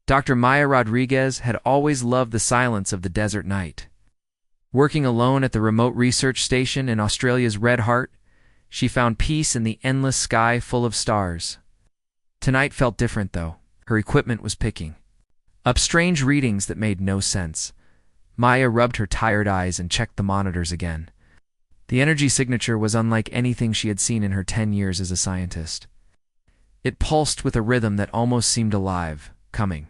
Dr. Maya Rodriguez had always loved the silence of the desert night. Working alone at the remote research station in Australia's Red Heart, she found peace in the endless sky full of stars. Tonight felt different, though. Her equipment was picking up strange readings that made no sense. Maya rubbed her tired eyes and checked the monitors again. The energy signature was unlike anything she had seen in her 10 years as a scientist. It pulsed with a rhythm that almost seemed alive, coming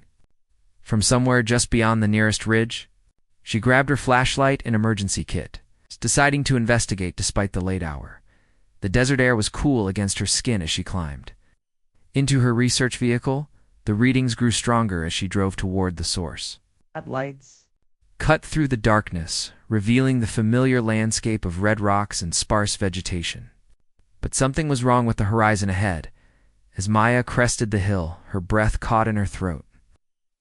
from somewhere just beyond the nearest ridge. She grabbed her flashlight and emergency kit, deciding to investigate despite the late hour. The desert air was cool against her skin as she climbed into her research vehicle. The readings grew stronger as she drove toward the source. Lights Cut through the darkness, revealing the familiar landscape of red rocks and sparse vegetation. But something was wrong with the horizon ahead. As Maya crested the hill, her breath caught in her throat.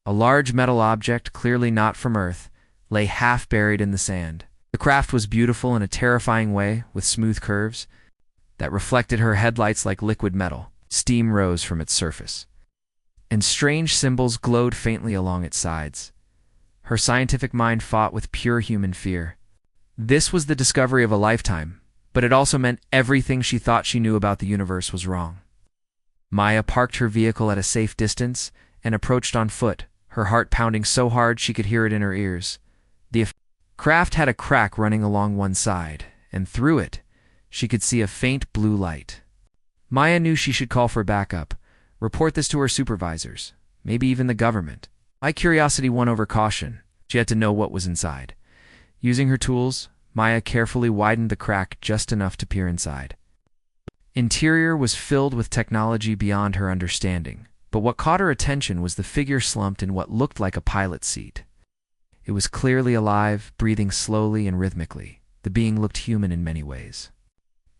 A large metal object, clearly not from Earth, lay half buried in the sand. The craft was beautiful in a terrifying way, with smooth curves that reflected her headlights like liquid metal. Steam rose from its surface, and strange symbols glowed faintly along its sides. Her scientific mind fought with pure human fear. This was the discovery of a lifetime, but it also meant everything she thought she knew about the universe was wrong. Maya parked her vehicle at a safe distance and approached on foot, her heart pounding so hard she could hear it in her ears. The craft had a crack running along one side, and through it, she could see a faint blue light. Maya knew she should call for backup, report this to her supervisors, maybe even the government. My curiosity won over caution. She had to know what was inside. Using her tools, Maya carefully widened the crack just enough to peer inside. Interior was filled with technology beyond her understanding, but what caught her attention was the figure slumped in what looked like a pilot's seat. It was clearly alive, breathing slowly and rhythmically. The being looked human in many ways,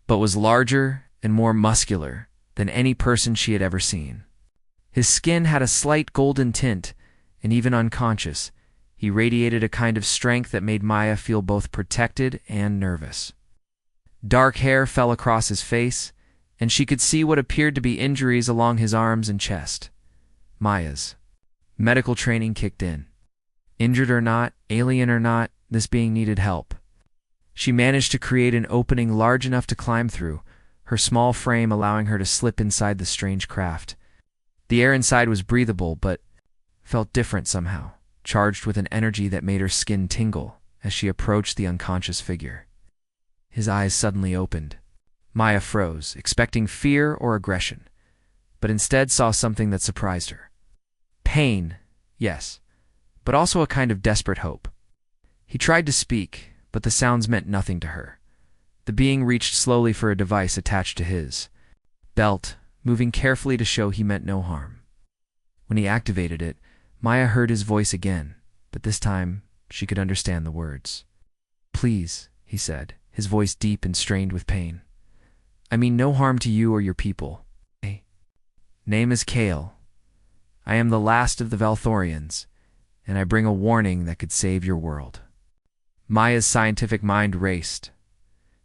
but was larger and more muscular than any person she had ever seen. His skin had a slight golden tint, and even unconscious, he radiated a kind of strength that made Maya feel both protected and nervous. Dark hair fell across his face, and she could see what appeared to be injuries along his arms and chest. Maya's medical training kicked in. Injured or not, alien or not, this being needed help. She managed to create an opening large enough to climb through, her small frame allowing her to slip inside the strange craft. The air inside was breathable, but felt different somehow, charged with an energy that made her skin tingle as she approached the unconscious figure. His eyes suddenly opened. Maya froze, expecting fear or aggression, but instead saw something that surprised her. Pain, yes, but also a kind of desperate hope. He tried to speak, but the sounds meant nothing to her. The being reached slowly for a device attached to his belt, moving carefully to show he meant no harm. When he activated it, Maya heard his voice again, but this time she could understand the words. "Please," he said, his voice deep and strained with pain. "I mean no harm to you or your people. Name is Kale. I am the last of the Valthorians, and I bring a warning that could save your world." Maya's scientific mind raced.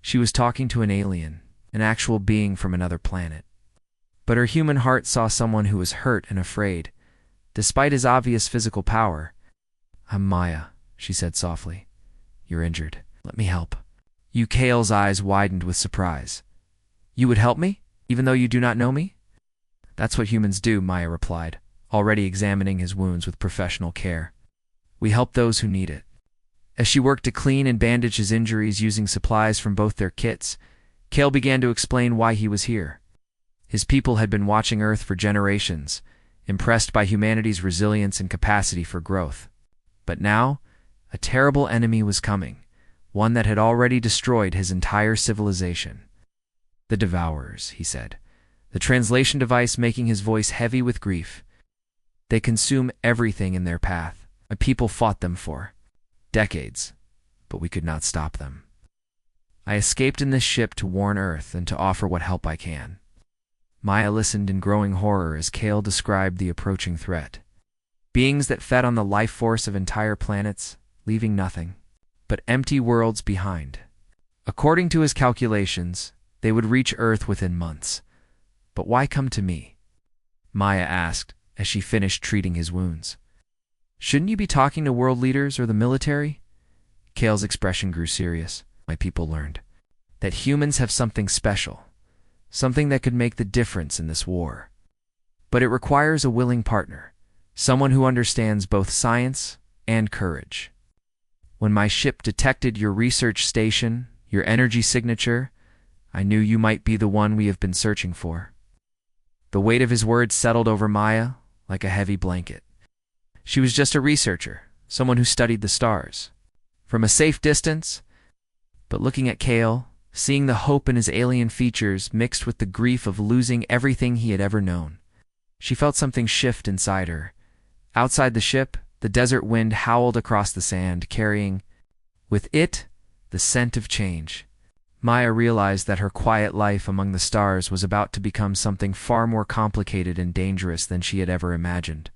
She was talking to an alien, an actual being from another planet. But her human heart saw someone who was hurt and afraid, despite his obvious physical power. "I'm Maya," she said softly. "You're injured. Let me help." Kale's eyes widened with surprise. "You would help me, even though you do not know me?" "That's what humans do," Maya replied, already examining his wounds with professional care. "We help those who need it." As she worked to clean and bandage his injuries using supplies from both their kits, Kale began to explain why he was here. His people had been watching Earth for generations, impressed by humanity's resilience and capacity for growth. But now, a terrible enemy was coming, one that had already destroyed his entire civilization. "The Devourers," he said, the translation device making his voice heavy with grief. "They consume everything in their path. My people fought them for decades, but we could not stop them. I escaped in this ship to warn Earth and to offer what help I can." Maya listened in growing horror as Kale described the approaching threat. Beings that fed on the life force of entire planets, leaving nothing but empty worlds behind. According to his calculations, they would reach Earth within months. But why come to me? Maya asked as she finished treating his wounds. Shouldn't you be talking to world leaders or the military? Kale's expression grew serious. My people learned that humans have something special, something that could make the difference in this war. But it requires a willing partner, someone who understands both science and courage. When my ship detected your research station, your energy signature, I knew you might be the one we have been searching for. The weight of his words settled over Maya like a heavy blanket. She was just a researcher, someone who studied the stars. From a safe distance, but looking at Kale, seeing the hope in his alien features mixed with the grief of losing everything he had ever known, she felt something shift inside her. Outside the ship, the desert wind howled across the sand, carrying, with it, the scent of change. Maya realized that her quiet life among the stars was about to become something far more complicated and dangerous than she had ever imagined.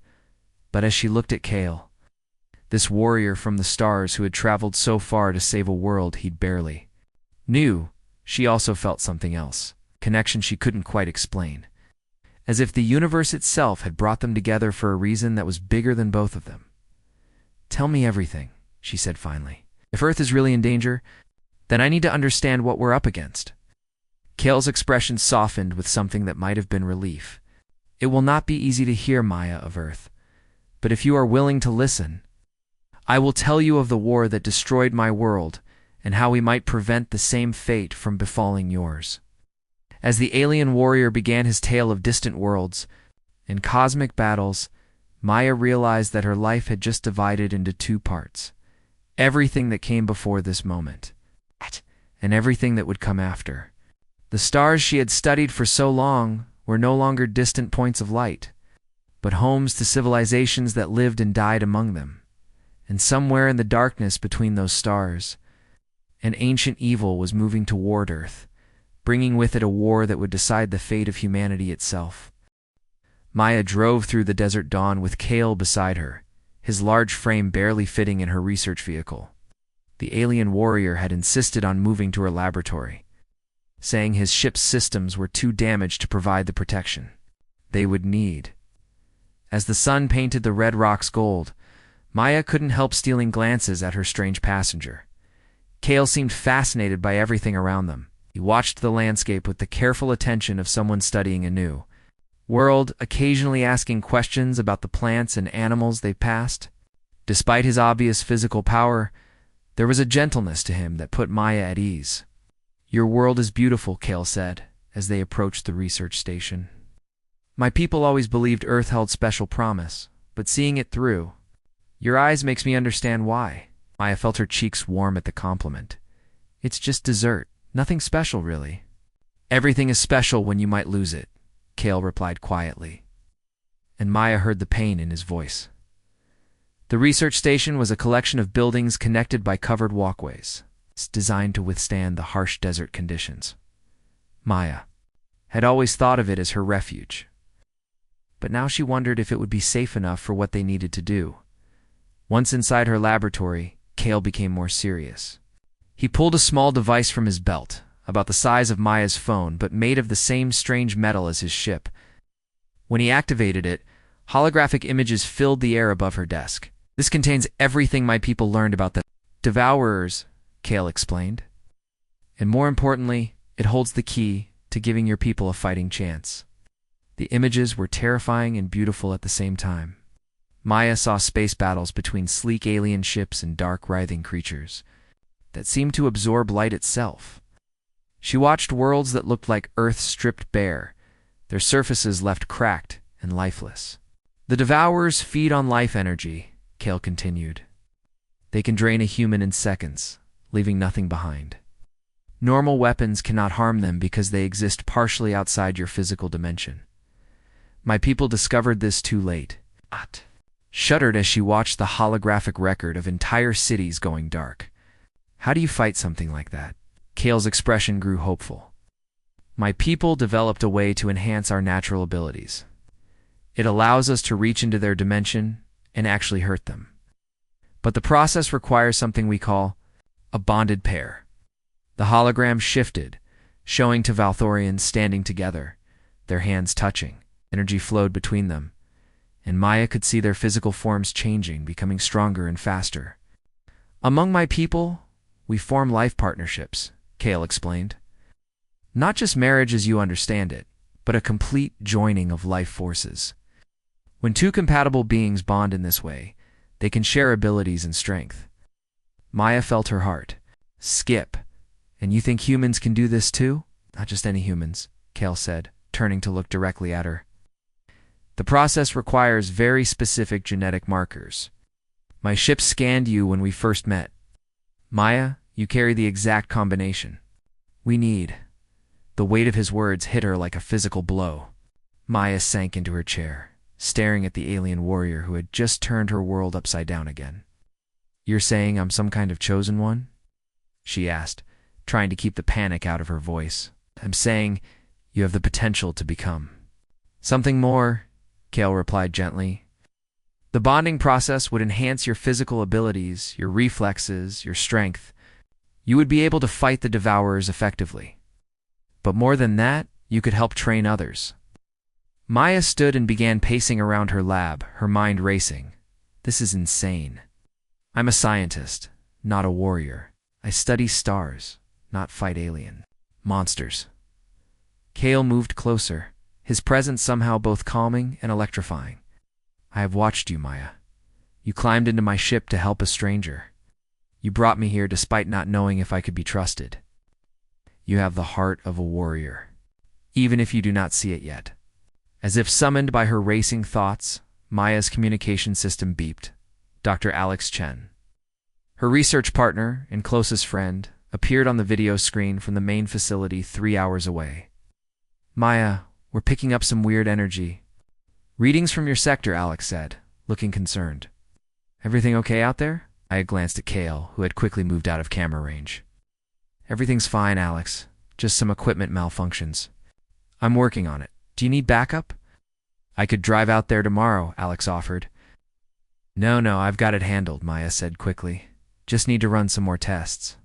But as she looked at Kale, this warrior from the stars who had traveled so far to save a world he'd barely knew, she also felt something else, a connection she couldn't quite explain. As if the universe itself had brought them together for a reason that was bigger than both of them. "Tell me everything," she said finally. "If Earth is really in danger, then I need to understand what we're up against." Kale's expression softened with something that might have been relief. "It will not be easy to hear, Maya of Earth, but if you are willing to listen, I will tell you of the war that destroyed my world and how we might prevent the same fate from befalling yours." As the alien warrior began his tale of distant worlds and cosmic battles, Maya realized that her life had just divided into two parts. Everything that came before this moment, and everything that would come after. The stars she had studied for so long were no longer distant points of light, but homes to civilizations that lived and died among them. And somewhere in the darkness between those stars, an ancient evil was moving toward Earth, bringing with it a war that would decide the fate of humanity itself. Maya drove through the desert dawn with Kale beside her, his large frame barely fitting in her research vehicle. The alien warrior had insisted on moving to her laboratory, saying his ship's systems were too damaged to provide the protection they would need. As the sun painted the red rocks gold, Maya couldn't help stealing glances at her strange passenger. Kale seemed fascinated by everything around them. He watched the landscape with the careful attention of someone studying a new world, occasionally asking questions about the plants and animals they passed. Despite his obvious physical power, there was a gentleness to him that put Maya at ease. "Your world is beautiful," Kale said, as they approached the research station. "My people always believed Earth held special promise, but seeing it through your eyes makes me understand why." Maya felt her cheeks warm at the compliment. "It's just dessert. Nothing special, really." "Everything is special when you might lose it," Kale replied quietly. And Maya heard the pain in his voice. The research station was a collection of buildings connected by covered walkways, designed to withstand the harsh desert conditions. Maya had always thought of it as her refuge, but now she wondered if it would be safe enough for what they needed to do. Once inside her laboratory, Kale became more serious. He pulled a small device from his belt, about the size of Maya's phone, but made of the same strange metal as his ship. When he activated it, holographic images filled the air above her desk. "This contains everything my people learned about the Devourers," Kale explained. "And more importantly, it holds the key to giving your people a fighting chance." The images were terrifying and beautiful at the same time. Maya saw space battles between sleek alien ships and dark, writhing creatures that seemed to absorb light itself. She watched worlds that looked like Earth stripped bare, their surfaces left cracked and lifeless. "The Devourers feed on life energy," Kale continued. "They can drain a human in seconds, leaving nothing behind. Normal weapons cannot harm them because they exist partially outside your physical dimension. My people discovered this too late." Shuddered as she watched the holographic record of entire cities going dark. "How do you fight something like that?" Kale's expression grew hopeful. "My people developed a way to enhance our natural abilities. It allows us to reach into their dimension and actually hurt them. But the process requires something we call a bonded pair." The hologram shifted, showing to Valthorians standing together, their hands touching. Energy flowed between them, and Maya could see their physical forms changing, becoming stronger and faster. Among my people, we form life partnerships, Kale explained. Not just marriage as you understand it, but a complete joining of life forces. When two compatible beings bond in this way, they can share abilities and strength. Maya felt her heart skip. And you think humans can do this too? Not just any humans, Kale said, turning to look directly at her. The process requires very specific genetic markers. My ship scanned you when we first met. Maya, you carry the exact combination. We need. The weight of his words hit her like a physical blow. Maya sank into her chair, staring at the alien warrior who had just turned her world upside down again. You're saying I'm some kind of chosen one? She asked, trying to keep the panic out of her voice. I'm saying you have the potential to become. Something more, Kale replied gently. The bonding process would enhance your physical abilities, your reflexes, your strength. You would be able to fight the devourers effectively. But more than that, you could help train others. Maya stood and began pacing around her lab, her mind racing. This is insane. I'm a scientist, not a warrior. I study stars, not fight alien monsters. Kale moved closer, his presence somehow both calming and electrifying. I have watched you, Maya. You climbed into my ship to help a stranger. You brought me here despite not knowing if I could be trusted. You have the heart of a warrior, even if you do not see it yet. As if summoned by her racing thoughts, Maya's communication system beeped. Dr. Alex Chen. Her research partner and closest friend appeared on the video screen from the main facility 3 hours away. Maya, we're picking up some weird energy. Readings from your sector, Alex said, looking concerned. Everything okay out there? I had glanced at Kale, who had quickly moved out of camera range. Everything's fine, Alex. Just some equipment malfunctions. I'm working on it. Do you need backup? I could drive out there tomorrow, Alex offered. No, I've got it handled, Maya said quickly. Just need to run some more tests.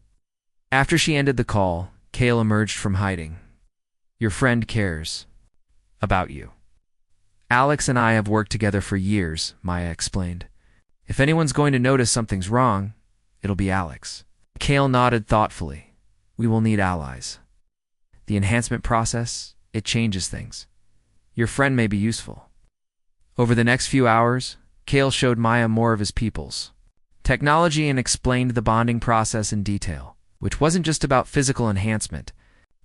After she ended the call, Kale emerged from hiding. Your friend cares. About you. Alex and I have worked together for years, Maya explained. If anyone's going to notice something's wrong, it'll be Alex. Kale nodded thoughtfully. We will need allies. The enhancement process, it changes things. Your friend may be useful. Over the next few hours, Kale showed Maya more of his peoples. Technology and explained the bonding process in detail, which wasn't just about physical enhancement.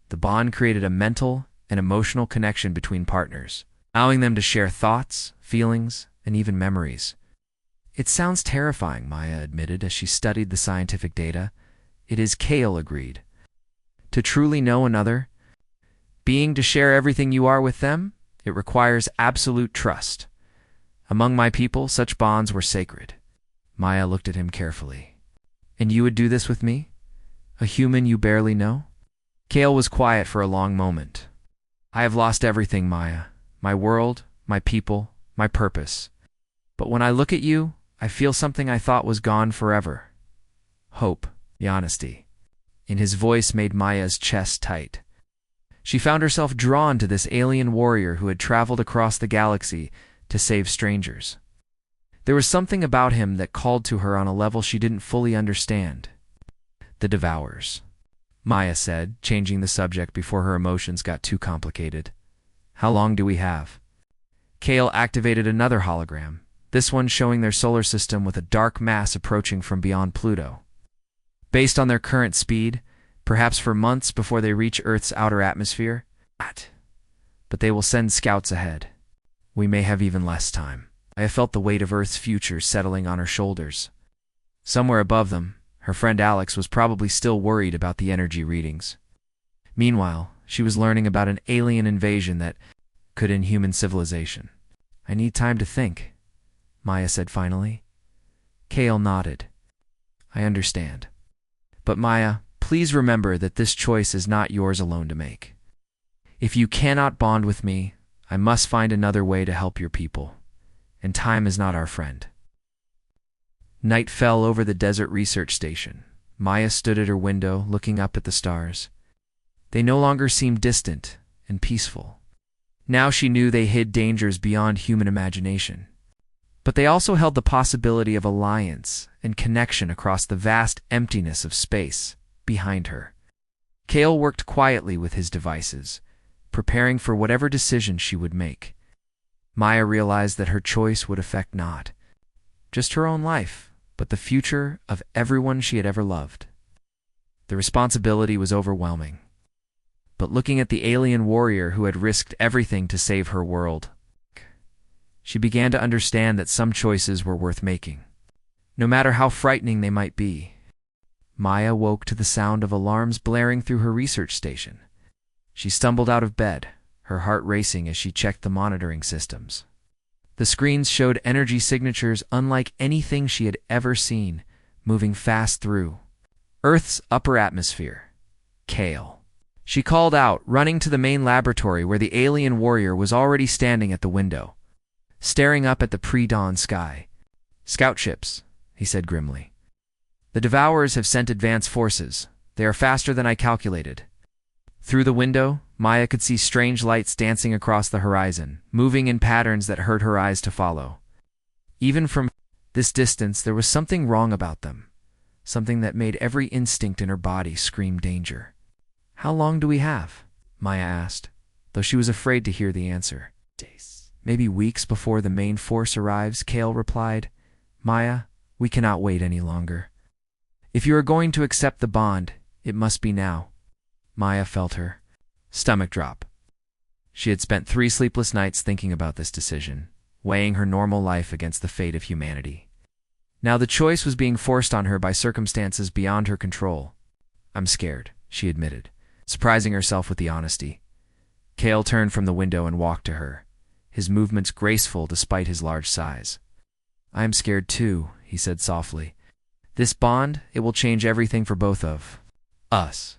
The bond created a mental and emotional connection between partners, allowing them to share thoughts, feelings, and even memories. It sounds terrifying, Maya admitted as she studied the scientific data. It is, Kale agreed. To truly know another, being to share everything you are with them, it requires absolute trust. Among my people, such bonds were sacred. Maya looked at him carefully. And you would do this with me? A human you barely know? Kale was quiet for a long moment. I have lost everything, Maya. My world, my people, my purpose. But when I look at you, I feel something I thought was gone forever. Hope, the honesty. In his voice made Maya's chest tight. She found herself drawn to this alien warrior who had traveled across the galaxy to save strangers. There was something about him that called to her on a level she didn't fully understand. The Devourers, Maya said, changing the subject before her emotions got too complicated. How long do we have? Kale activated another hologram, this one showing their solar system with a dark mass approaching from beyond Pluto. Based on their current speed, perhaps for months before they reach Earth's outer atmosphere. But they will send scouts ahead. We may have even less time. I have felt the weight of Earth's future settling on her shoulders. Somewhere above them, her friend Alex was probably still worried about the energy readings. Meanwhile, she was learning about an alien invasion that could end human civilization. I need time to think, Maya said finally. Kale nodded. I understand. But Maya, please remember that this choice is not yours alone to make. If you cannot bond with me, I must find another way to help your people. And time is not our friend. Night fell over the desert research station. Maya stood at her window, looking up at the stars. They no longer seemed distant and peaceful. Now she knew they hid dangers beyond human imagination. but they also held the possibility of alliance and connection across the vast emptiness of space behind her. Kale worked quietly with his devices, preparing for whatever decision she would make. Maya realized that her choice would affect not just her own life, but the future of everyone she had ever loved. The responsibility was overwhelming. But looking at the alien warrior who had risked everything to save her world, she began to understand that some choices were worth making, no matter how frightening they might be. Maya woke to the sound of alarms blaring through her research station. She stumbled out of bed, her heart racing as she checked the monitoring systems. The screens showed energy signatures unlike anything she had ever seen, moving fast through Earth's upper atmosphere. Kale. She called out, running to the main laboratory where the alien warrior was already standing at the window, staring up at the pre-dawn sky. "Scout ships," he said grimly. "The Devourers have sent advance forces. They are faster than I calculated." Through the window, Maya could see strange lights dancing across the horizon, moving in patterns that hurt her eyes to follow. Even from this distance, there was something wrong about them, something that made every instinct in her body scream danger. "How long do we have?" Maya asked, though she was afraid to hear the answer. "Days. Maybe weeks before the main force arrives," Kale replied. "Maya, we cannot wait any longer. If you are going to accept the bond, it must be now." Maya felt her stomach drop. She had spent 3 sleepless nights thinking about this decision, weighing her normal life against the fate of humanity. Now the choice was being forced on her by circumstances beyond her control. "I'm scared," she admitted, surprising herself with the honesty. Kale turned from the window and walked to her, his movements graceful despite his large size. "I am scared too," he said softly. "This bond, it will change everything for both of us.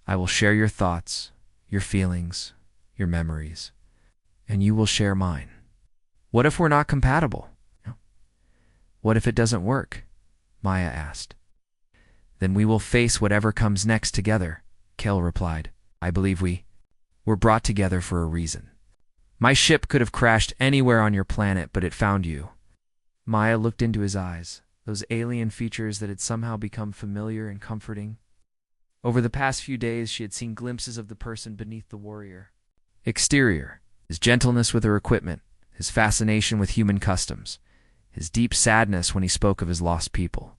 I will share your thoughts, your feelings, your memories, and you will share mine. What if we're not compatible? What if it doesn't work?" Maya asked. "Then we will face whatever comes next together," Kale replied. "I believe we were brought together for a reason. My ship could have crashed anywhere on your planet, but it found you." Maya looked into his eyes, those alien features that had somehow become familiar and comforting. Over the past few days, she had seen glimpses of the person beneath the warrior. Exterior, his gentleness with her equipment, his fascination with human customs, his deep sadness when he spoke of his lost people.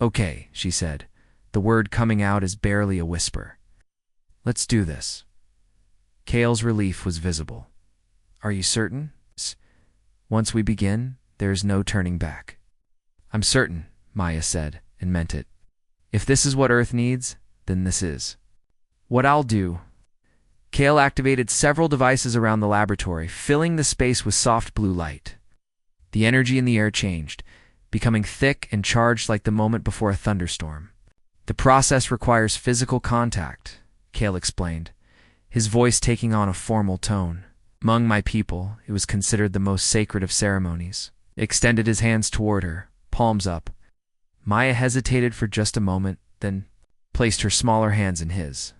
"Okay," she said, the word coming out as barely a whisper. "Let's do this." Kale's relief was visible. "Are you certain? Once we begin, there is no turning back." "I'm certain," Maya said, and meant it. "If this is what Earth needs, then this is what I'll do." Kale activated several devices around the laboratory, filling the space with soft blue light. The energy in the air changed, becoming thick and charged like the moment before a thunderstorm. "The process requires physical contact," Kale explained, his voice taking on a formal tone. "Among my people, it was considered the most sacred of ceremonies." He extended his hands toward her, palms up. Maya hesitated for just a moment, then placed her smaller hands in his.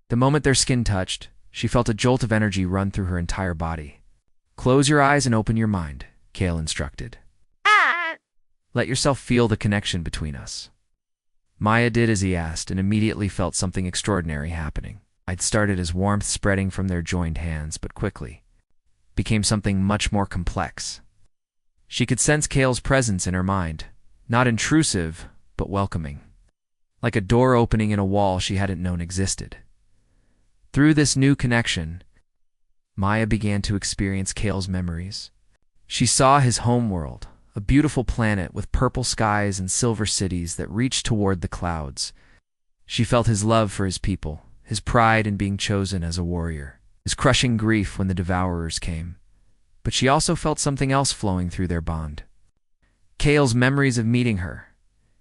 The moment their skin touched, she felt a jolt of energy run through her entire body. "Close your eyes and open your mind," Kale instructed. "Let yourself feel the connection between us." Maya did as he asked and immediately felt something extraordinary happening. It started as warmth spreading from their joined hands, but quickly became something much more complex. She could sense Kale's presence in her mind, not intrusive, but welcoming, like a door opening in a wall she hadn't known existed. Through this new connection, Maya began to experience Kale's memories. She saw his homeworld, a beautiful planet with purple skies and silver cities that reached toward the clouds. She felt his love for his people, his pride in being chosen as a warrior, his crushing grief when the Devourers came. But she also felt something else flowing through their bond. Kale's memories of meeting her,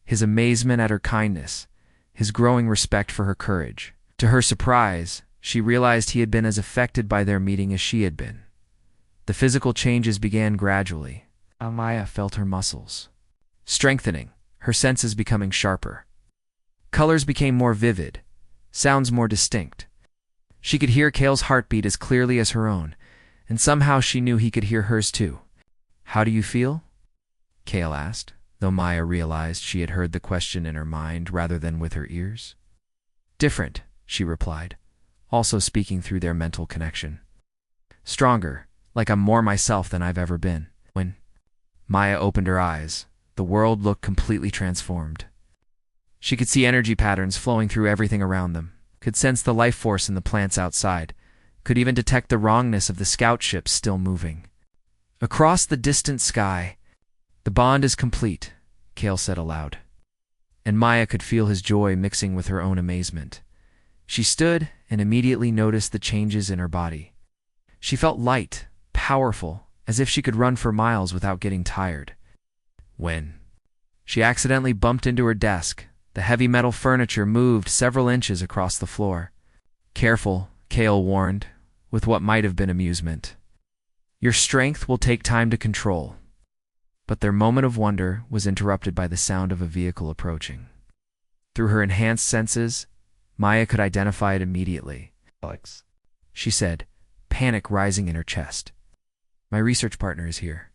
his amazement at her kindness, his growing respect for her courage. To her surprise, she realized he had been as affected by their meeting as she had been. The physical changes began gradually. Maya felt her muscles strengthening, her senses becoming sharper. Colors became more vivid, sounds more distinct. She could hear Kale's heartbeat as clearly as her own, and somehow she knew he could hear hers too. How do you feel? Kale asked, though Maya realized she had heard the question in her mind rather than with her ears. Different, she replied, also speaking through their mental connection. Stronger, like I'm more myself than I've ever been. When Maya opened her eyes, the world looked completely transformed. She could see energy patterns flowing through everything around them, could sense the life force in the plants outside, could even detect the wrongness of the scout ships still moving. Across the distant sky, the bond is complete, Kale said aloud. And Maya could feel his joy mixing with her own amazement. She stood and immediately noticed the changes in her body. She felt light, powerful, as if she could run for miles without getting tired. When she accidentally bumped into her desk, the heavy metal furniture moved several inches across the floor. Careful, Kale warned, with what might have been amusement. Your strength will take time to control. But their moment of wonder was interrupted by the sound of a vehicle approaching. Through her enhanced senses, Maya could identify it immediately. Alex, She said, panic rising in her chest. My research partner is here.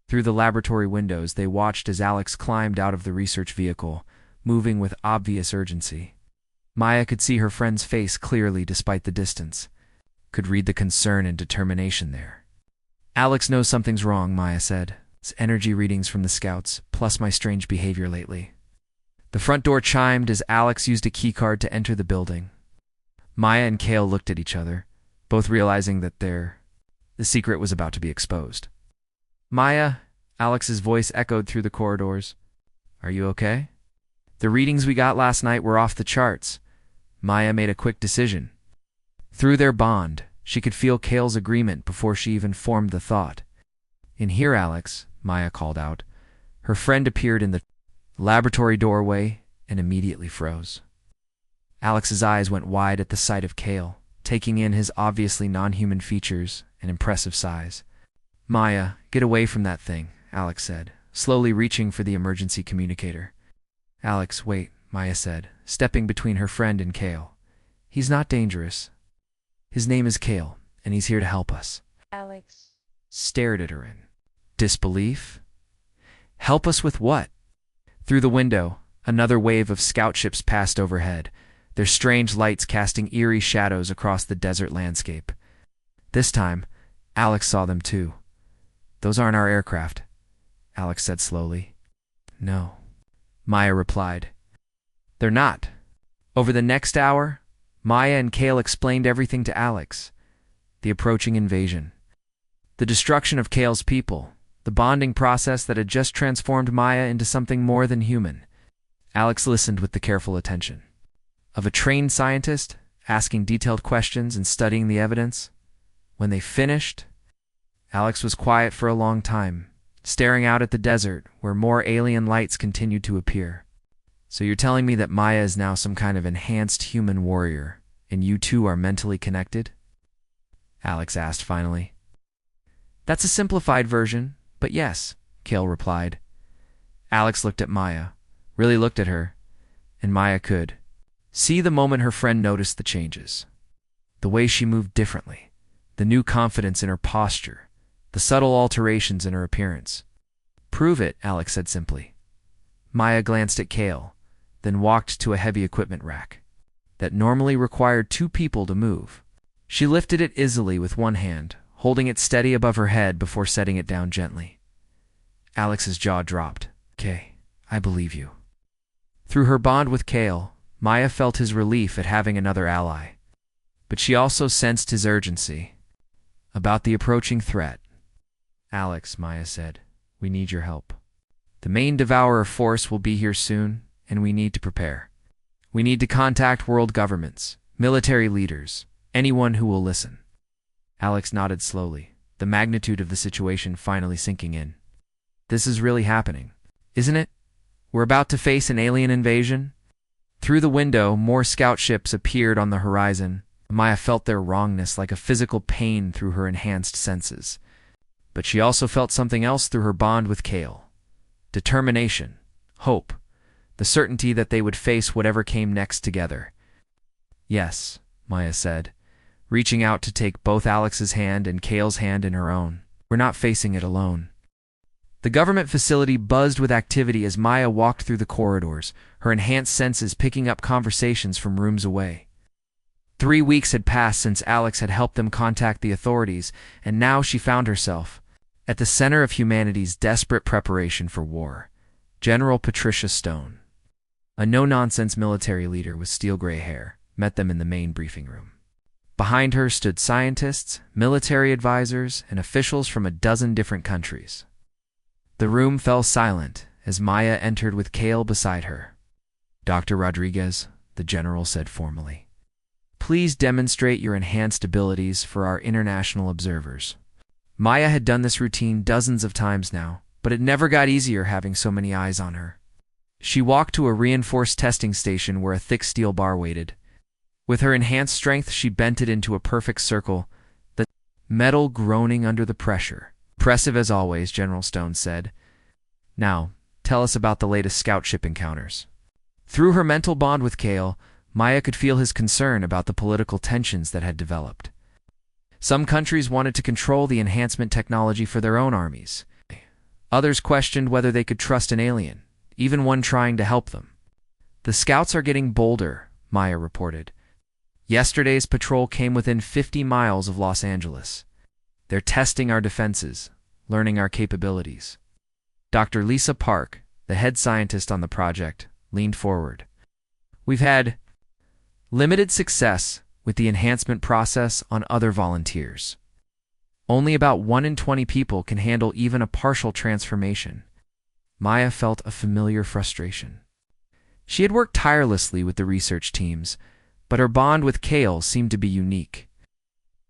Through the laboratory windows, they watched as Alex climbed out of the research vehicle, moving with obvious urgency. Maya could see her friend's face clearly despite the distance, could read the concern and determination there. Alex knows something's wrong, Maya said. It's energy readings from the scouts, plus my strange behavior lately. The front door chimed as Alex used a keycard to enter the building. Maya and Kale looked at each other, both realizing that the secret was about to be exposed. Maya, Alex's voice echoed through the corridors. Are you okay? The readings we got last night were off the charts. Maya made a quick decision. Through their bond, she could feel Kale's agreement before she even formed the thought. In here, Alex, Maya called out. Her friend appeared in the laboratory doorway and immediately froze. Alex's eyes went wide at the sight of Kale, taking in his obviously non-human features and impressive size. Maya, get away from that thing, Alex said, slowly reaching for the emergency communicator. Alex, wait, Maya said, stepping between her friend and Kale. He's not dangerous. His name is Kale, and he's here to help us. Alex Stared at her in disbelief. Help us with what? Through the window, another wave of scout ships passed overhead, their strange lights casting eerie shadows across the desert landscape. This time, Alex saw them too. Those aren't our aircraft, Alex said slowly. No, Maya replied. They're not. Over the next hour, Maya and Kale explained everything to Alex. The approaching invasion. The destruction of Kale's people. The bonding process that had just transformed Maya into something more than human. Alex listened with the careful attention of a trained scientist, asking detailed questions and studying the evidence. When they finished, Alex was quiet for a long time, staring out at the desert where more alien lights continued to appear. So you're telling me that Maya is now some kind of enhanced human warrior, and you two are mentally connected? Alex asked finally. That's a simplified version, but yes, Kale replied. Alex looked at Maya, really looked at her, and Maya could see the moment her friend noticed the changes. The way she moved differently, the new confidence in her posture, the subtle alterations in her appearance. Prove it, Alex said simply. Maya glanced at Kale, then walked to a heavy equipment rack that normally required two people to move. She lifted it easily with one hand, holding it steady above her head before setting it down gently. Alex's jaw dropped. Okay, I believe you. Through her bond with Kale, Maya felt his relief at having another ally. But she also sensed his urgency about the approaching threat. Alex, Maya said, we need your help. The main devourer force will be here soon, and we need to prepare. We need to contact world governments, military leaders, anyone who will listen. Alex nodded slowly, the magnitude of the situation finally sinking in. This is really happening, isn't it? We're about to face an alien invasion? Through the window, more scout ships appeared on the horizon. Maya felt their wrongness like a physical pain through her enhanced senses. But she also felt something else through her bond with Kale. Determination, hope, the certainty that they would face whatever came next together. Yes, Maya said, reaching out to take both Alex's hand and Kale's hand in her own. We're not facing it alone. The government facility buzzed with activity as Maya walked through the corridors, her enhanced senses picking up conversations from rooms away. 3 weeks had passed since Alex had helped them contact the authorities, and now she found herself at the center of humanity's desperate preparation for war. General Patricia Stone, a no-nonsense military leader with steel-gray hair, met them in the main briefing room. Behind her stood scientists, military advisors, and officials from a dozen different countries. The room fell silent as Maya entered with Kale beside her. "Dr. Rodriguez," the general said formally, "please demonstrate your enhanced abilities for our international observers." Maya had done this routine dozens of times now, but it never got easier having so many eyes on her. She walked to a reinforced testing station where a thick steel bar waited. With her enhanced strength, she bent it into a perfect circle, the metal groaning under the pressure. "Impressive as always," General Stone said. "Now, tell us about the latest scout ship encounters." Through her mental bond with Kale, Maya could feel his concern about the political tensions that had developed. Some countries wanted to control the enhancement technology for their own armies. Others questioned whether they could trust an alien, even one trying to help them. "The scouts are getting bolder," Maya reported. "Yesterday's patrol came within 50 miles of Los Angeles. They're testing our defenses, learning our capabilities." Dr. Lisa Park, the head scientist on the project, leaned forward. "We've had limited success with the enhancement process on other volunteers. Only about 1 in 20 people can handle even a partial transformation." Maya felt a familiar frustration. She had worked tirelessly with the research teams, but her bond with Kale seemed to be unique.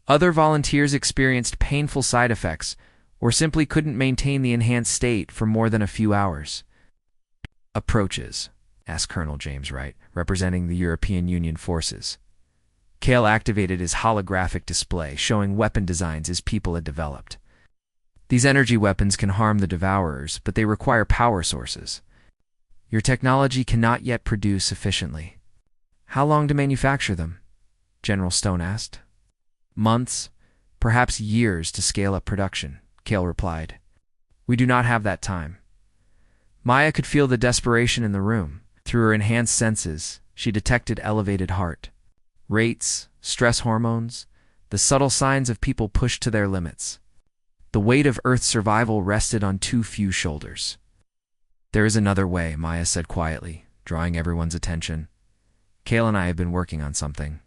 Other volunteers experienced painful side effects or simply couldn't maintain the enhanced state for more than a few hours. "Approaches?" asked Colonel James Wright, representing the European Union forces. Kale activated his holographic display, showing weapon designs his people had developed. "These energy weapons can harm the Devourers, but they require power sources. Your technology cannot yet produce efficiently." "How long to manufacture them?" General Stone asked. "Months, perhaps years to scale up production," Kale replied. "We do not have that time." Maya could feel the desperation in the room. Through her enhanced senses, she detected elevated heart rates, stress hormones, the subtle signs of people pushed to their limits. The weight of Earth's survival rested on too few shoulders. "There is another way," Maya said quietly, drawing everyone's attention. "Kale and I have been working on something."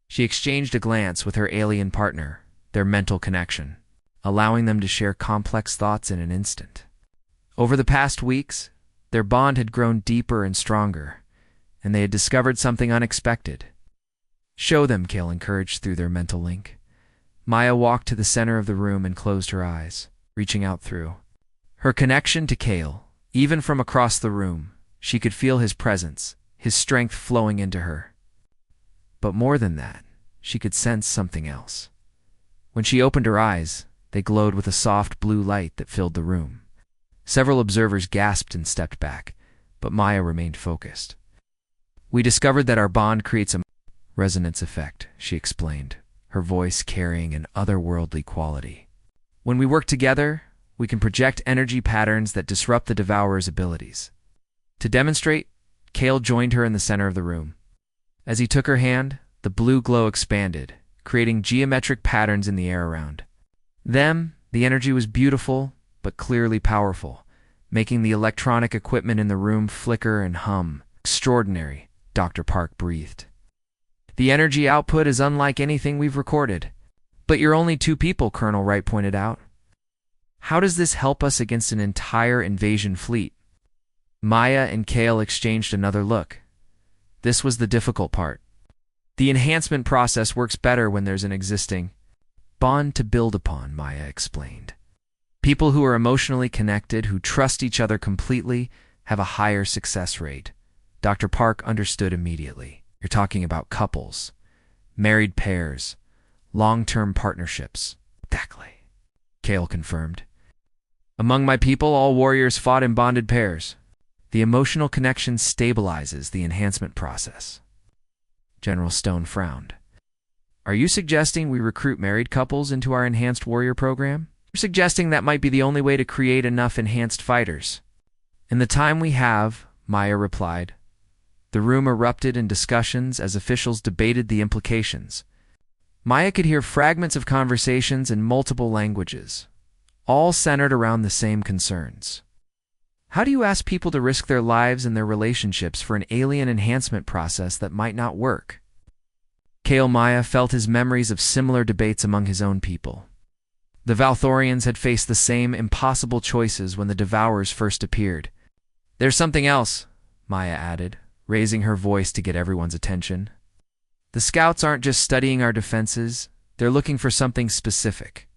She exchanged a glance with her alien partner, their mental connection, allowing them to share complex thoughts in an instant. Over the past weeks, their bond had grown deeper and stronger, and they had discovered something unexpected. "Show them," Kale encouraged through their mental link. Maya walked to the center of the room and closed her eyes, reaching out through her connection to Kale. Even from across the room, she could feel his presence, his strength flowing into her. But more than that, she could sense something else. When she opened her eyes, they glowed with a soft blue light that filled the room. Several observers gasped and stepped back, but Maya remained focused. "We discovered that our bond creates a resonance effect," she explained, her voice carrying an otherworldly quality. "When we work together, we can project energy patterns that disrupt the Devourer's abilities." To demonstrate, Kale joined her in the center of the room. As he took her hand, the blue glow expanded, creating geometric patterns in the air around them. The energy was beautiful, but clearly powerful, making the electronic equipment in the room flicker and hum. "Extraordinary," Dr. Park breathed. "The energy output is unlike anything we've recorded." "But you're only 2 people," Colonel Wright pointed out. "How does this help us against an entire invasion fleet?" Maya and Kale exchanged another look. This was the difficult part. "The enhancement process works better when there's an existing bond to build upon," Maya explained. "People who are emotionally connected, who trust each other completely, have a higher success rate." Dr. Park understood immediately. "You're talking about couples, married pairs, long-term partnerships." "Exactly," Kale confirmed. "Among my people, all warriors fought in bonded pairs. The emotional connection stabilizes the enhancement process." General Stone frowned. "Are you suggesting we recruit married couples into our enhanced warrior program?" You're suggesting that might be the only way to create enough enhanced fighters. In the time we have, Maya replied. The room erupted in discussions as officials debated the implications. Maya could hear fragments of conversations in multiple languages, all centered around the same concerns. How do you ask people to risk their lives and their relationships for an alien enhancement process that might not work? Kale Maya felt his memories of similar debates among his own people. The Valthorians had faced the same impossible choices when the Devourers first appeared. There's something else, Maya added, raising her voice to get everyone's attention. The scouts aren't just studying our defenses, they're looking for something specific.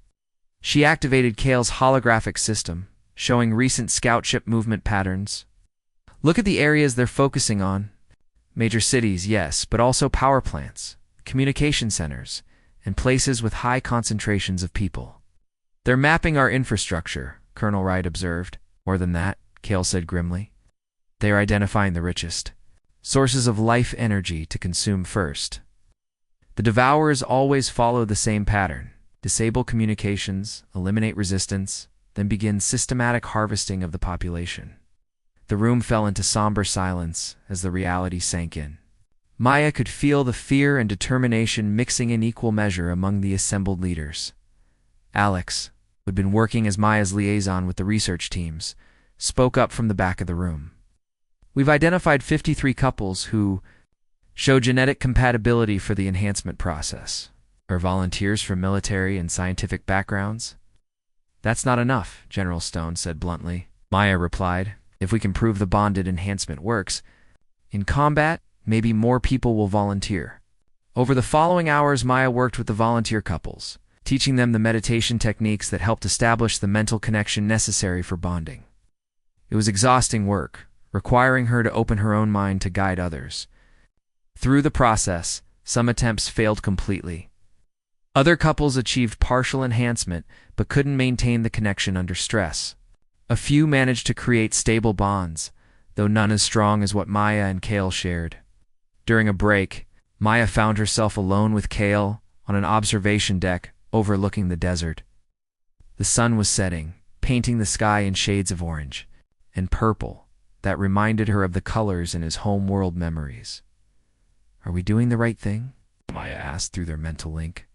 She activated Kale's holographic system, showing recent scout ship movement patterns. Look at the areas they're focusing on. Major cities, yes, but also power plants, communication centers, and places with high concentrations of people. They're mapping our infrastructure, Colonel Wright observed. More than that, Kale said grimly. They are identifying the richest sources of life energy to consume first. The Devourers always follow the same pattern. Disable communications, eliminate resistance, then begin systematic harvesting of the population. The room fell into somber silence as the reality sank in. Maya could feel the fear and determination mixing in equal measure among the assembled leaders. Alex, who had been working as Maya's liaison with the research teams, spoke up from the back of the room. We've identified 53 couples who show genetic compatibility for the enhancement process. Are volunteers from military and scientific backgrounds? That's not enough, General Stone said bluntly. Maya replied, if we can prove the bonded enhancement works, in combat, maybe more people will volunteer. Over the following hours, Maya worked with the volunteer couples, teaching them the meditation techniques that helped establish the mental connection necessary for bonding. It was exhausting work, requiring her to open her own mind to guide others. Through the process, some attempts failed completely. Other couples achieved partial enhancement but couldn't maintain the connection under stress. A few managed to create stable bonds, though none as strong as what Maya and Kale shared. During a break, Maya found herself alone with Kale on an observation deck overlooking the desert. The sun was setting, painting the sky in shades of orange and purple that reminded her of the colors in his home-world memories. Are we doing the right thing? Maya asked through their mental link.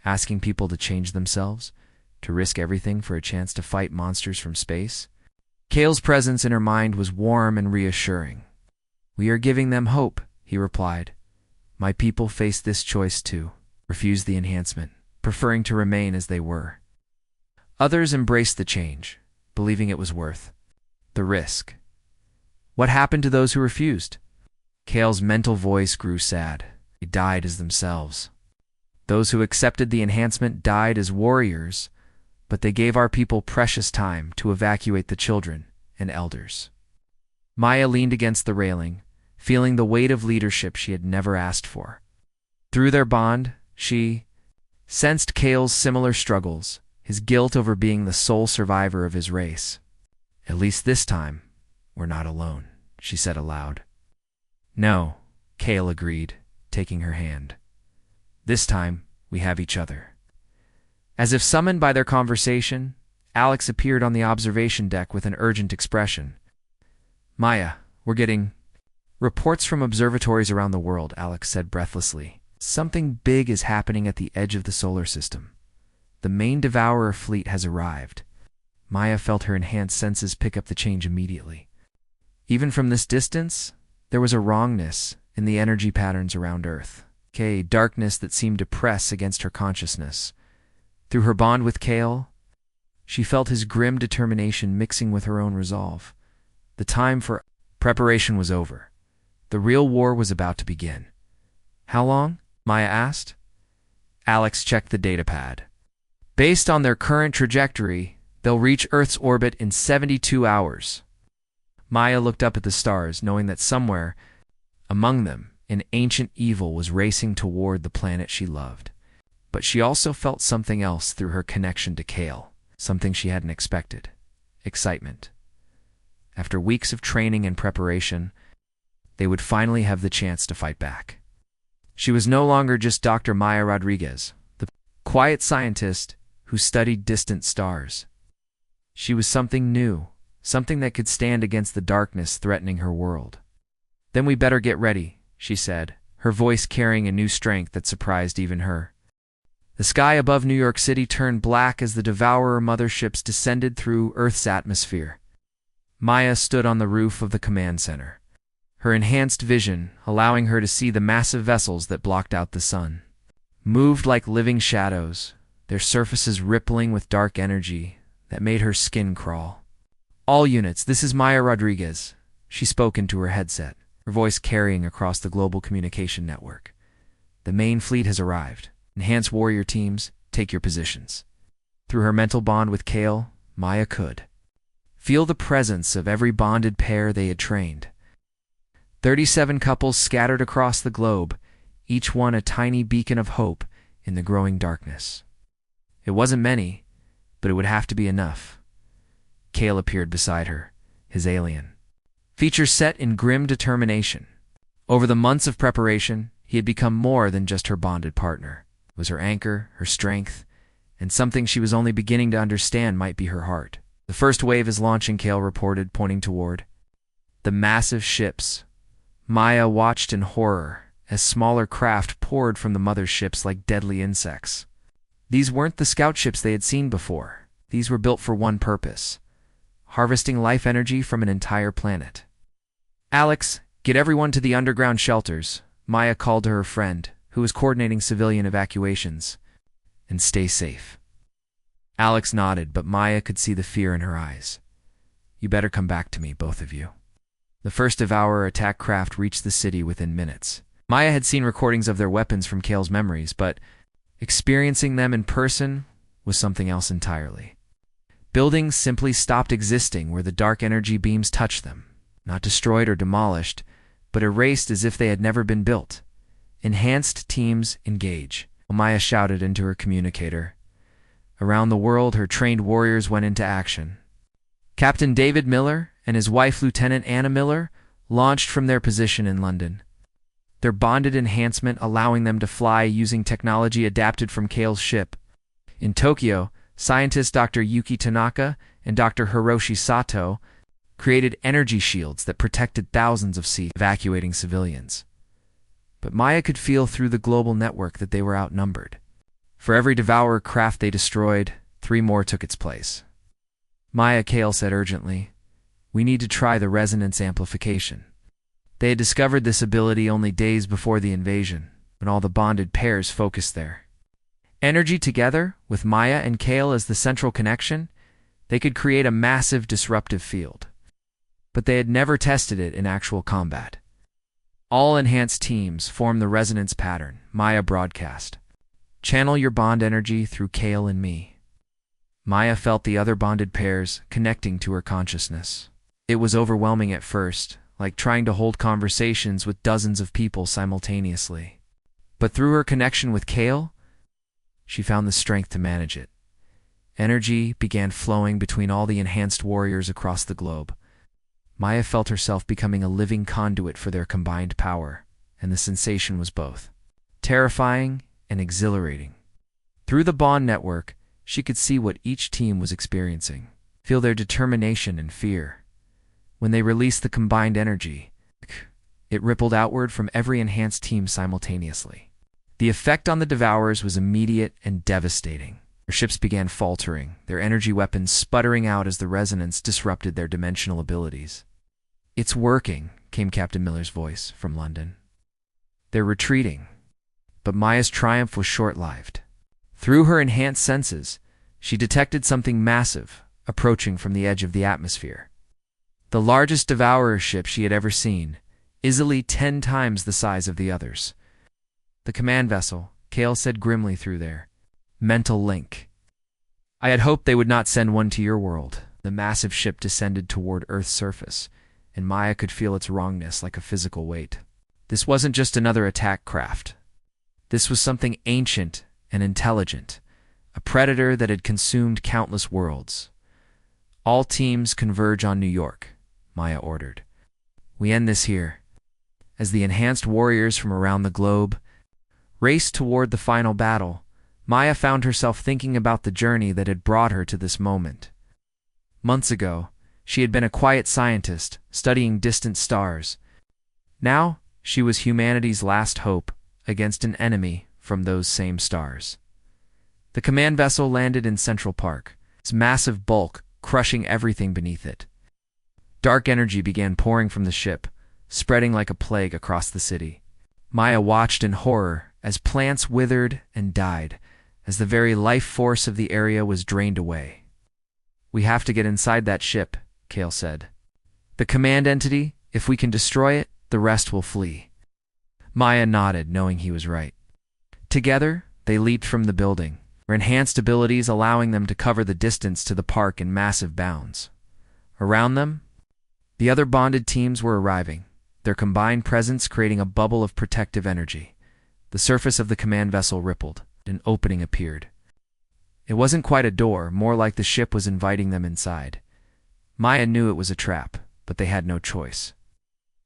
Asking people to change themselves, to risk everything for a chance to fight monsters from space? Kale's presence in her mind was warm and reassuring. We are giving them hope, he replied. My people faced this choice too, refused the enhancement, preferring to remain as they were. Others embraced the change, believing it was worth the risk. What happened to those who refused? Kale's mental voice grew sad. They died as themselves. Those who accepted the enhancement died as warriors, but they gave our people precious time to evacuate the children and elders. Maya leaned against the railing, feeling the weight of leadership she had never asked for. Through their bond, she sensed Kale's similar struggles, his guilt over being the sole survivor of his race. At least this time, we're not alone, she said aloud. No, Kale agreed, taking her hand. This time, we have each other. As if summoned by their conversation, Alex appeared on the observation deck with an urgent expression. Maya, we're getting reports from observatories around the world, Alex said breathlessly. Something big is happening at the edge of the solar system. The main Devourer fleet has arrived. Maya felt her enhanced senses pick up the change immediately. Even from this distance, there was a wrongness in the energy patterns around Earth. Darkness that seemed to press against her consciousness. Through her bond with Kale, she felt his grim determination mixing with her own resolve. The time for preparation was over. The real war was about to begin. How long? Maya asked. Alex checked the datapad. Based on their current trajectory, they'll reach Earth's orbit in 72 hours. Maya looked up at the stars, knowing that somewhere among them, an ancient evil was racing toward the planet she loved. But she also felt something else through her connection to Kale, something she hadn't expected. Excitement. After weeks of training and preparation, they would finally have the chance to fight back. She was no longer just Dr. Maya Rodriguez, the quiet scientist who studied distant stars. She was something new, something that could stand against the darkness threatening her world. "Then we better get ready," she said, her voice carrying a new strength that surprised even her. The sky above New York City turned black as the Devourer motherships descended through Earth's atmosphere. Maya stood on the roof of the command center, her enhanced vision allowing her to see the massive vessels that blocked out the sun. Moved like living shadows, their surfaces rippling with dark energy that made her skin crawl. "All units, this is Maya Rodriguez," she spoke into her headset, her voice carrying across the global communication network. "The main fleet has arrived. Enhanced warrior teams, take your positions." Through her mental bond with Kale, Maya could feel the presence of every bonded pair they had trained. 37 couples scattered across the globe, each one a tiny beacon of hope in the growing darkness. It wasn't many, but it would have to be enough. Kale appeared beside her, his alien features set in grim determination. Over the months of preparation, he had become more than just her bonded partner. It was her anchor, her strength, and something she was only beginning to understand might be her heart. "The first wave is launching," Kale reported, pointing toward the massive ships. Maya watched in horror as smaller craft poured from the mother ships like deadly insects. These weren't the scout ships they had seen before. These were built for one purpose: harvesting life energy from an entire planet. "Alex, get everyone to the underground shelters," Maya called to her friend, who was coordinating civilian evacuations. "And stay safe." Alex nodded, but Maya could see the fear in her eyes. "You better come back to me, both of you." The first Devourer attack craft reached the city within minutes. Maya had seen recordings of their weapons from Kale's memories, but experiencing them in person was something else entirely. Buildings simply stopped existing where the dark energy beams touched them, not destroyed or demolished, but erased as if they had never been built. "Enhanced teams engage," Maya shouted into her communicator. Around the world, her trained warriors went into action. Captain David Miller and his wife Lieutenant Anna Miller launched from their position in London, their bonded enhancement allowing them to fly using technology adapted from Kale's ship. In Tokyo, scientists Dr. Yuki Tanaka and Dr. Hiroshi Sato created energy shields that protected thousands of evacuating civilians. But Maya could feel through the global network that they were outnumbered. For every Devourer craft they destroyed, 3 more took its place. "Maya," Kale said urgently, "we need to try the resonance amplification." They had discovered this ability only days before the invasion, when all the bonded pairs focused there. Energy together, with Maya and Kale as the central connection, they could create a massive disruptive field. But they had never tested it in actual combat. "All enhanced teams form the resonance pattern," Maya broadcast. "Channel your bond energy through Kale and me." Maya felt the other bonded pairs connecting to her consciousness. It was overwhelming at first, like trying to hold conversations with dozens of people simultaneously. But through her connection with Kale, she found the strength to manage it. Energy began flowing between all the enhanced warriors across the globe. Maya felt herself becoming a living conduit for their combined power, and the sensation was both terrifying and exhilarating. Through the bond network, she could see what each team was experiencing, feel their determination and fear. When they released the combined energy, it rippled outward from every enhanced team simultaneously. The effect on the Devourers was immediate and devastating. Their ships began faltering, their energy weapons sputtering out as the resonance disrupted their dimensional abilities. "It's working," came Captain Miller's voice from London. "They're retreating." But Maya's triumph was short-lived. Through her enhanced senses, she detected something massive approaching from the edge of the atmosphere. The largest Devourer ship she had ever seen, easily 10 times the size of the others. "The command vessel," Kale said grimly through their mental link. "I had hoped they would not send one to your world." The massive ship descended toward Earth's surface, and Maya could feel its wrongness like a physical weight. This wasn't just another attack craft. This was something ancient and intelligent, a predator that had consumed countless worlds. "All teams converge on New York," Maya ordered. "We end this here." As the enhanced warriors from around the globe raced toward the final battle, Maya found herself thinking about the journey that had brought her to this moment. Months ago, she had been a quiet scientist, studying distant stars. Now, she was humanity's last hope against an enemy from those same stars. The command vessel landed in Central Park, its massive bulk crushing everything beneath it. Dark energy began pouring from the ship, spreading like a plague across the city. Maya watched in horror as plants withered and died, as the very life force of the area was drained away. "We have to get inside that ship," Kale said. "The command entity, if we can destroy it, the rest will flee." Maya nodded, knowing he was right. Together, they leaped from the building, their enhanced abilities allowing them to cover the distance to the park in massive bounds. Around them, the other bonded teams were arriving, their combined presence creating a bubble of protective energy. The surface of the command vessel rippled. An opening appeared. It wasn't quite a door, more like the ship was inviting them inside. Maya knew it was a trap, but they had no choice.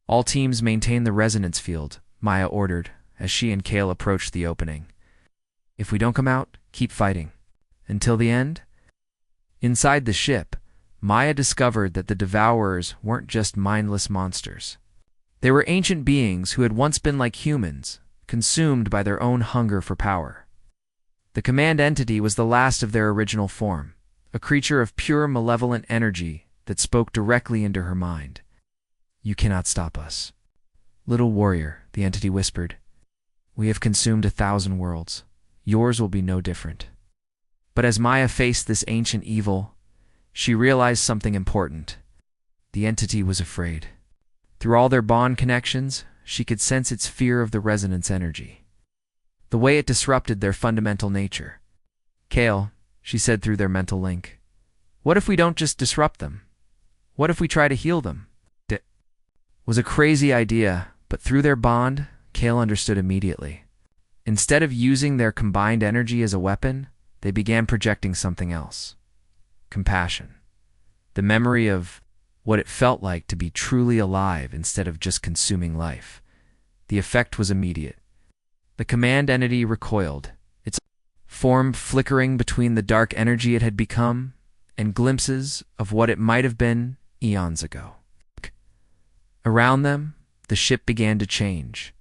"All teams maintain the resonance field," Maya ordered, as she and Kale approached the opening. "If we don't come out, keep fighting. Until the end?" Inside the ship, Maya discovered that the Devourers weren't just mindless monsters. They were ancient beings who had once been like humans, consumed by their own hunger for power. The command entity was the last of their original form, a creature of pure malevolent energy that spoke directly into her mind. "You cannot stop us." "Little warrior," the entity whispered, "we have consumed 1,000 worlds. Yours will be no different." But as Maya faced this ancient evil, she realized something important. The entity was afraid. Through all their bond connections, she could sense its fear of the resonance energy, the way it disrupted their fundamental nature. "Kale," she said through their mental link, "what if we don't just disrupt them? What if we try to heal them?" It was a crazy idea, but through their bond, Kale understood immediately. Instead of using their combined energy as a weapon, they began projecting something else. Compassion. The memory of what it felt like to be truly alive instead of just consuming life. The effect was immediate. The command entity recoiled, its form flickering between the dark energy it had become and glimpses of what it might have been eons ago. Around them, the ship began to change,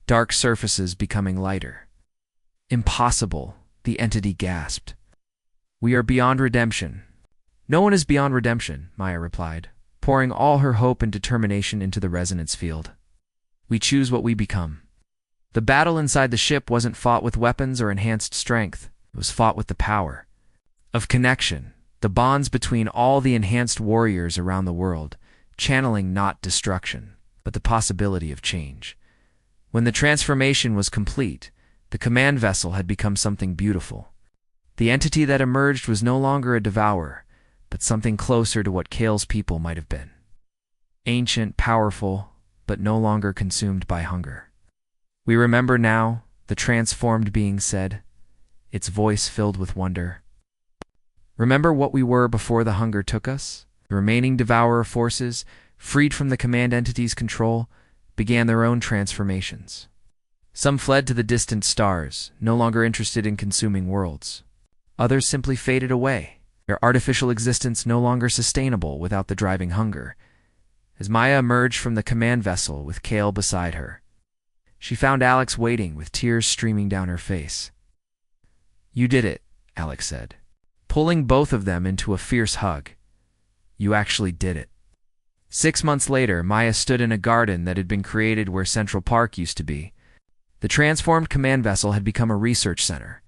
dark surfaces becoming lighter. "Impossible," the entity gasped. "We are beyond redemption." "No one is beyond redemption," Maya replied, pouring all her hope and determination into the resonance field. "We choose what we become." The battle inside the ship wasn't fought with weapons or enhanced strength. It was fought with the power of connection, the bonds between all the enhanced warriors around the world, channeling not destruction, but the possibility of change. When the transformation was complete, the command vessel had become something beautiful. The entity that emerged was no longer a devourer, but something closer to what Kale's people might have been. Ancient, powerful, but no longer consumed by hunger. "We remember now," the transformed being said, its voice filled with wonder. "Remember what we were before the hunger took us?" The remaining devourer forces, freed from the command entity's control, began their own transformations. Some fled to the distant stars, no longer interested in consuming worlds. Others simply faded away, their artificial existence no longer sustainable without the driving hunger. As Maya emerged from the command vessel with Kale beside her, she found Alex waiting with tears streaming down her face. "You did it," Alex said, pulling both of them into a fierce hug. "You actually did it." 6 months later, Maya stood in a garden that had been created where Central Park used to be. The transformed command vessel had become a research center,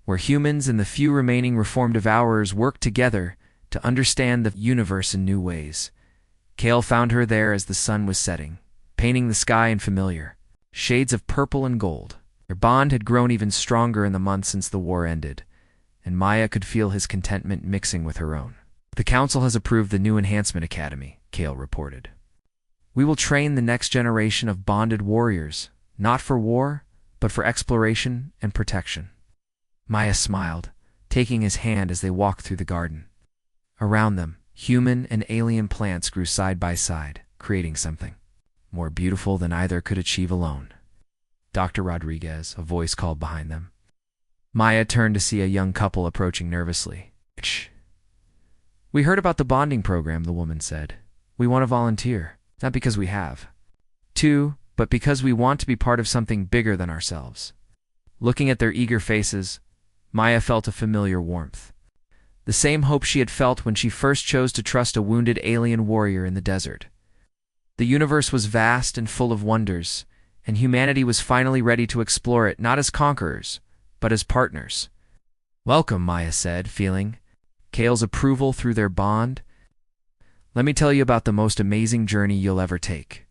where humans and the few remaining reformed devourers worked together to understand the universe in new ways. Kale found her there as the sun was setting, painting the sky in familiar shades of purple and gold. Their bond had grown even stronger in the months since the war ended, and Maya could feel his contentment mixing with her own. "The Council has approved the new Enhancement Academy," Kale reported. "We will train the next generation of bonded warriors, not for war, but for exploration and protection." Maya smiled, taking his hand as they walked through the garden. Around them, human and alien plants grew side by side, creating something more beautiful than either could achieve alone. "Dr. Rodriguez," a voice called behind them. Maya turned to see a young couple approaching nervously. Shh. We heard about the bonding program, the woman said. We want to volunteer, not because we have to, but because we want to be part of something bigger than ourselves. Looking at their eager faces, Maya felt a familiar warmth. The same hope she had felt when she first chose to trust a wounded alien warrior in the desert. The universe was vast and full of wonders, and humanity was finally ready to explore it not as conquerors, but as partners. Welcome, Maya said, feeling Kale's approval through their bond. Let me tell you about the most amazing journey you'll ever take.